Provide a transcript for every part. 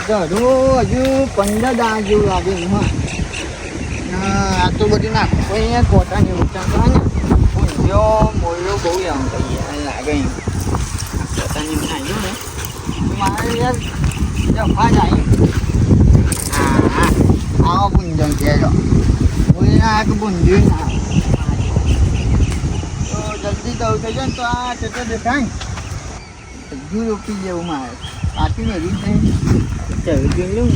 હજુ 15 દાડા જેવું લાગે એમાં. આ તો બધું નાખો અહીંયા કોટાની ઉઠાણ કરે ને મોયો બહુ આમ કહીએ લાગે એમ કોટાની બનાવી ને મારે યાર જફા જાય. હા આવો પૂંજમ કહેજો બોલીને કે પૂંજ્યું ના તો જલ્દી દઉં થઈ જાય ને તો આ ચટર દેખાય હજુ રોકી જેવું મારે પાછી મેળવી થઈ ચડવી લઉં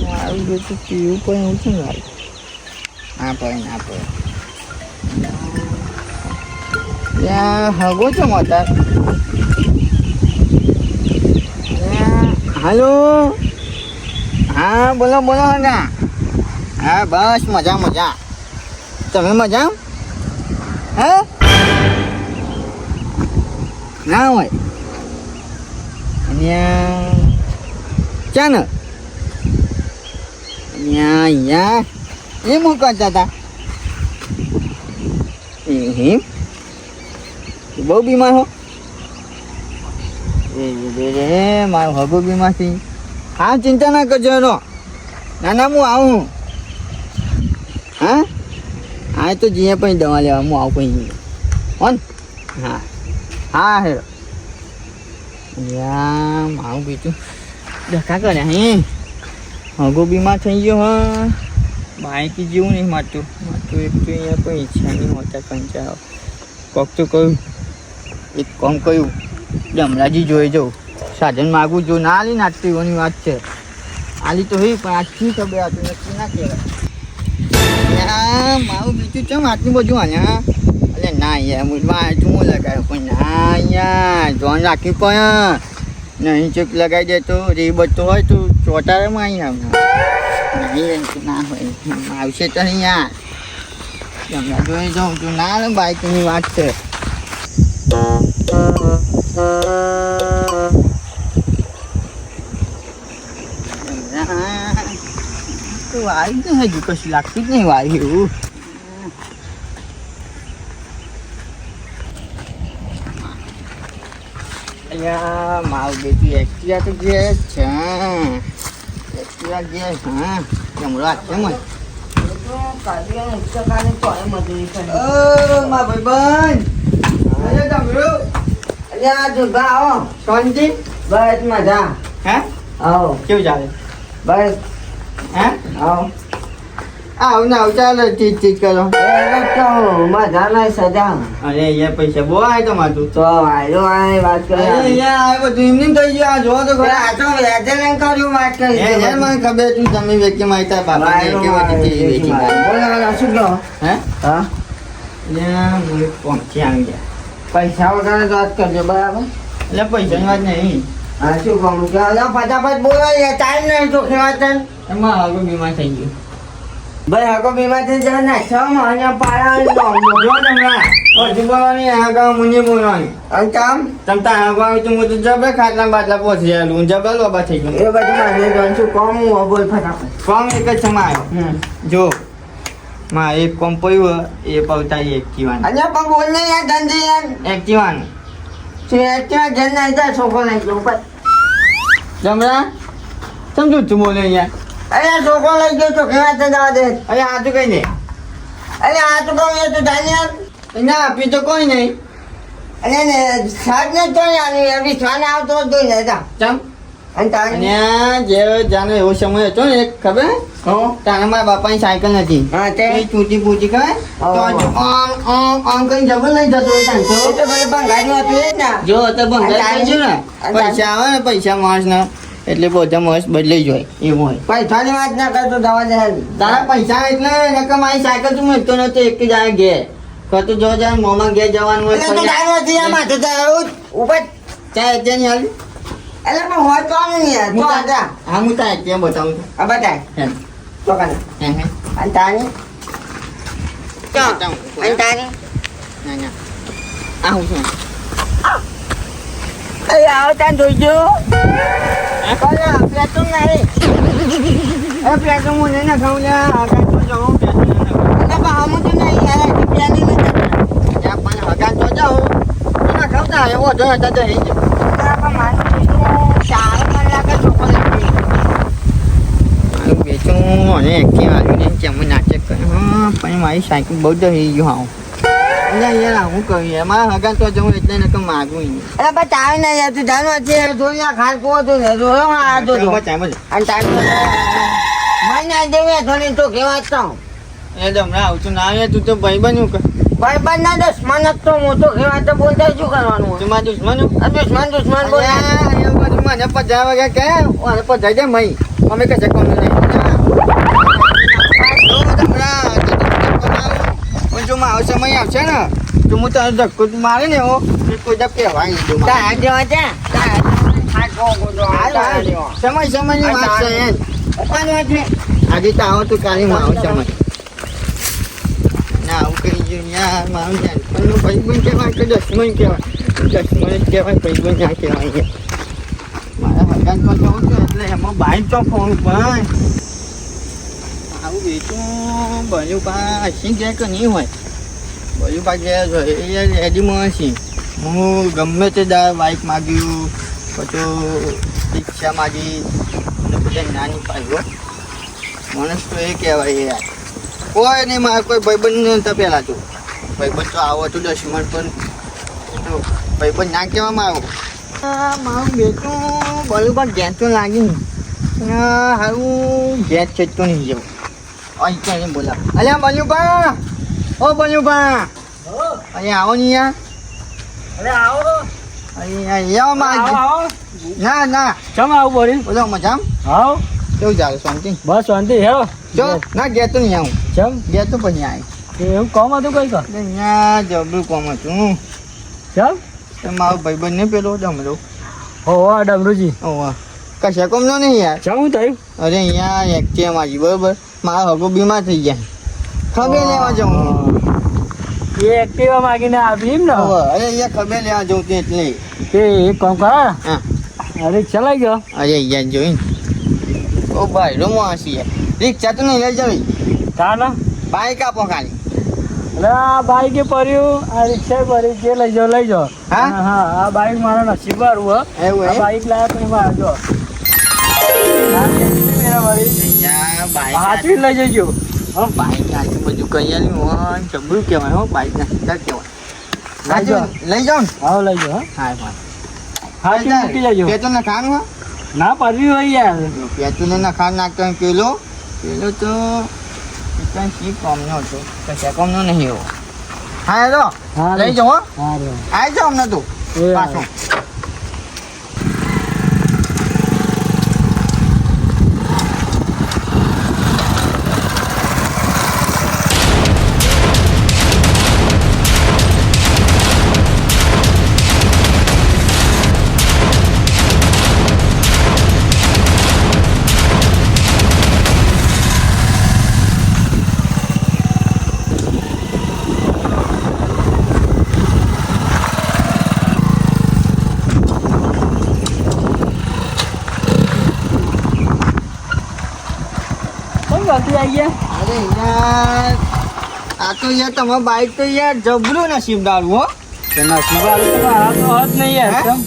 મારું બધું પીવું પણ એવું છે ને મારું ના પડે ના પડે ત્યાં હગો છો મોટા હાલો હા બોલો બોલો ના હા બસ મજા મજા તમે મજા હે ના હોય ચાને અહીંયા એ મૂકતા હતા બહુ બીમાર હો રે મારો હગો બીમાર છે. હા ચિંતા ના કરજો એનો ના ના હું આવું હા હા તો જઈએ પછી દવા લેવા હું આવું પછી હોન હા હા હેરો યા મારું બીજું ધક્કા કરે હે હગો બીમાર થઈ ગયો હા બાઈક જેવું નહીં મારતું એક તો અહીંયા કોઈ ઈચ્છા નહીં હોતા કંચારો કોક તો કહ્યું એક કામ કહ્યું જમરાજી જોઈ જાઉં સાધન માગું જો ના આલી નાટતીઓની વાત છે આલી તો હોય પણ આજથી ખબર આતું નક્કી ના કહેવાય મારું બીજું ચમ આટલું બધું આલ્યા એટલે ના યાર મૂળમાં તું લગાવ્યો પણ ના યાર ધોન રાખવી પણ નહીં ચૂક લગાવી દે તો રીબતો હોય તો ચોટારામાં અહીંયા નહીં ના હોય આવશે તો નહીં યાર જમરા જોઈ જાઉં તું ના લે બાઈકની વાત છે. તો વારી તો હજુ કશું લાગતું જ નહીં વારી એવું અહીંયા મારું બેટી એક્ટિવા તો જે છે એક્ટિવા જે હા જમરો છે મને મારા ભાઈબંધ જમરો અલ્યા દુર્ગા આવો શાંતિ બસ મજા હે આવો કેવું ચાલે બસ હે આવો આવ ને આવ ચાલો ચીજ કરો મજા નહીં સજા અરે યાર પૈસા બહુ આવે તમારું તો આવ્યો આ વાત કરે યાર બધું એમને થઈ ગયું આ જો તો ખરા આ તો વેજન કર્યું વાત કરી યાર મને ખબર તું તમે વ્યક્તિ માહિતા બાબા ને કે વાત છે વેચી બોલા શું કહો હે હા યાર મને પહોંચી આવી ગયા પૈસા વગર વાત કરજો બરાબર એટલે પૈસાની વાત નહીં હા શું કહું કે ફટાફટ બોલો યાર ટાઈમ નહીં તો વાત એમાં આગળ બીમાર થઈ ગયું ભાઈ હકો બીમાર થઈ જાય ને છ મહિના પાડા જો તમને પછી બોલવાની આગળ મુંજી બોલવાની અને કામ તમતા આગળ આવી તો હું તો જબે ખાટલા બાટલા પહોંચી આલું જબે લોબા થઈ ગયું એ બધું મારે જોઈશું કોમ હું બોલ ફટાફટ કોમ એક જ સમય આવ્યો જો માં એક કોમ પડ્યું એ પવતા એક્ટિવાન અને પણ બોલ ને યાર ધંધી યાર એક્ટિવાન તું એક્ટિવા ઘેર ના જાય છોકરો નહીં ગયો ઉપર જમરા સમજુ તું બોલે યાર અરે છોકરો લઈ ગયો તો કેવા તે જવા દે અરે આ તો કઈ નહીં અરે આ તો કહું એ તો ધાન્યા ના આપી તો કોઈ નહીં અરે ને સાત ને તો વિશ્વાસ આવતો જ જોઈ લેતા ચમ અને જે જાનો એવો સમય હતો ને એક ખબર તારા મારા બાપાની સાયકલ નથી હા તે ચૂંટી પૂટી કરે તો આમ કઈ જબર લઈ જતો હોય તાંતો તો ભાઈ ભંગારી હતું એ જ ને જો તો ભંગારી છે ને પૈસા આવે ને પૈસા માણસના એટલે બધા મસ્ત બદલાઈ જાય એવું હોય પૈસાની વાત ના કરતો દવા દે તારા પૈસા એટલે નકર મારી સાયકલ તું મળતો નતો એક જ આ ઘેર તો જો જા મોમાં ઘેર જવાનું હોય તો ડાયરો થી આ માથે ઉપર ચાય અત્યારની હાલ એટલે પણ હોય તો નહીં યાર તો આજા હા હું તાય કેમ બતાવું છું આ બતાય તો કાને અને તાની ક્યાં અને તાની ના ના આ હું છું અરે આવો ત્યાં જોઈ જો પ્લેટુમ નહીં અરે પ્લેટુમ હું નહીં નખાવું લે હગાન તો જાઉં પ્લેટુમ તો નહીં યાર પ્લેટુમ નહીં પણ હગાન તો જાઉં નખાવતા એવો જો હતા તો એ જ પણ મારું મારી સાયકલ બહુ દહી ગયું હા અહીંયા યાર હું કહું યાર મારા હગા તો જવું એટલે ને કે માગું અરે બસ આવે ને યાર તું જાણવા છે જોઈ આ ખાન કો તો ને જો આ જો અને ટાઈમ મહિના દેવે ધોની તો કેવા તો એ જમણા આવું છું ના આવે તું તો ભાઈ બન્યું કે ભાઈ બન ના દુશ્મન તો મોટો કેવા તો બોલતા શું કરવાનું તું મારા દુશ્મન બોલ એ બધું મને 50 વાગ્યા કે અને 50 દે મઈ અમે કશે કોમ નહીં જો મારો સમય આવશે ને તો હું તારો ધક્કો મારે ને એવો કોઈ દબ કહેવાય સમયની વાત છે આજે તો આવો તો કાલે મારો સમય ના આવું કરી ગયું યાર મારું પણ ભાઈ બન કહેવાય કે દસમન કહેવાય ભાઈ બન ના કહેવાય મારા હગાન પર જવું છે એટલે એમાં બાઈક તો ફોન પણ આવું વેચું બન્યું પા હસી ગયા કે નહીં હોય બન્યું પા ગયા એ રેડીમાં હસી હું ગમે તે બાઇક માગ્યું પછી રિક્ષા માગી અને બધા નાની પાડ્યો માણસ તો એ કહેવાય યાર કોઈ નહીં મારે કોઈ ભાઈબંધ નહોતા પહેલાં તો ભાઈબંધ તો આવો તો દસમણ પણ ભાઈબંધ ના કહેવામાં આવો મારું બેટું બલું પણ ગેસ તો લાગી હારું ગેસ છે તો નહીં જવું અહીં ક્યાં બોલા અલ્યા બલ્યુભા ઓ બલ્યુભા અહીંયા આવો નહીં યાર અરે આવો અહીંયા ના ના ચમ આવું બોલી બોલો મજામ આવો કેવું ચાલે શાંતિ બસ શાંતિ હેરો જો ના ગયા તો નહીં આવું ચમ ગયા તો પછી આવી એવું કોમ હતું કઈ કા અહીંયા જબરું કોમ હતું ચમ તો મારો ભાઈબંધ ને પેલો ડમરો હો ડમરુજી ઓવા કશા કોમ નો નહીં યાર ચમ હું થયું અરે અહીંયા એક્ટિવા મારી બરોબર મારો હગો બીમાર થઈ ગયા ખબર લેવા જાઉં એ એક્ટિવા માગીને આવી એમ ને અરે અહીંયા ખબર લેવા જાઉં તે એટલે તે એક કામ કર હા અરે ચલાઈ ગયો અરે અહીંયા જોઈ ઓ ભાઈ રોમો હસી રિક્ષા તો નહીં લઈ જવી કા ના બાઈક આપો ખાલી અરે આ બાઈકે પડ્યું આ રિક્ષા પડી જે લઈ જાઓ હા હા આ બાઈક મારા નસીબ વાળું હો એવું આ બાઈક લાયા તો એમાં આવજો હાથી લઈ જજો હા બાઈક નાખી બધું કહી આલ્યું હોય જબરું કહેવાય હો બાઈક નાખી કહેવાય લઈ જાઓ ને હા લઈ જાઓ હા હાથી મૂકી જજો પેટ્રોલ ના ખાવાનું હા ના પડવી હોય યાર પેટ્રોલ ના ખાન નાખતો પેલો તો શી કોમનો હતો કશા કોમનો નહીં એવો હા હેલો લઈ જાઓ હા આવી જાઓ અમને તું પાછું અરે યાર આ તો યાર તમારું બાઈક તો યાર જબરું નસીબદારું હો નસીબ વાળું તો આ તો હોત નહીં યાર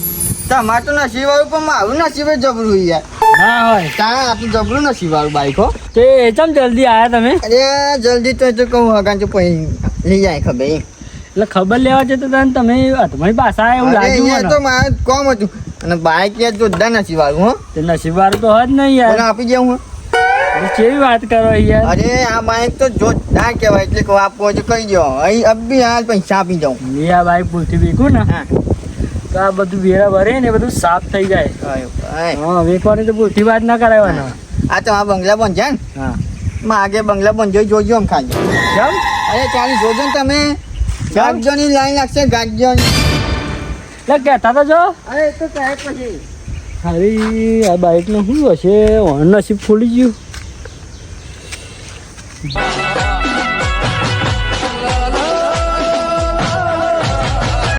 તમારે તો નસીબવાળું પણ મારું નસીબ જબરું યાર ના હોય તારા આ તો જબરું નસીબવાળું બાઈક હો તે ચમ જલ્દી આયા તમે અરે જલ્દી તો કહું હગાન તો પછી લઈ જાય ખબર એટલે ખબર લેવા છે તો તમે તમારી પાસે એવું લાગ્યું તો મારે કોમ હતું અને બાઈક યાર જોરદાર નસીબવાળું હો તે નસીબ વાળું તો હોત નહીં યાર આપી જાઉં હું કેવી વાત કરો યાર અરે આ બાઈક તો જોરદાર કહેવાય એટલે કહું આપો તો કહી દો અહીં અબી હાલ પૈસા આપી જાઉં મેં આ બાઈક ભૂલથી વીકું ને તો આ બધું વેરા ભરે ને બધું સાફ થઈ જાય હા વેકવાની તો ભૂલથી વાત ના કરાવવાના આ તો આ બંગલા બંધ છે ને હા માં આગે બંગલા બંધ જોઈ જોજો આમ ખાલી કેમ અરે ચાલી જોજો ને તમે ગાગજોની લાઈન લાગશે ગાગજોની એટલે કહેતા તો જો અરે તો સાહેબ પછી અરે આ બાઈકનું શું હશે નસીબ ખુલી ગયું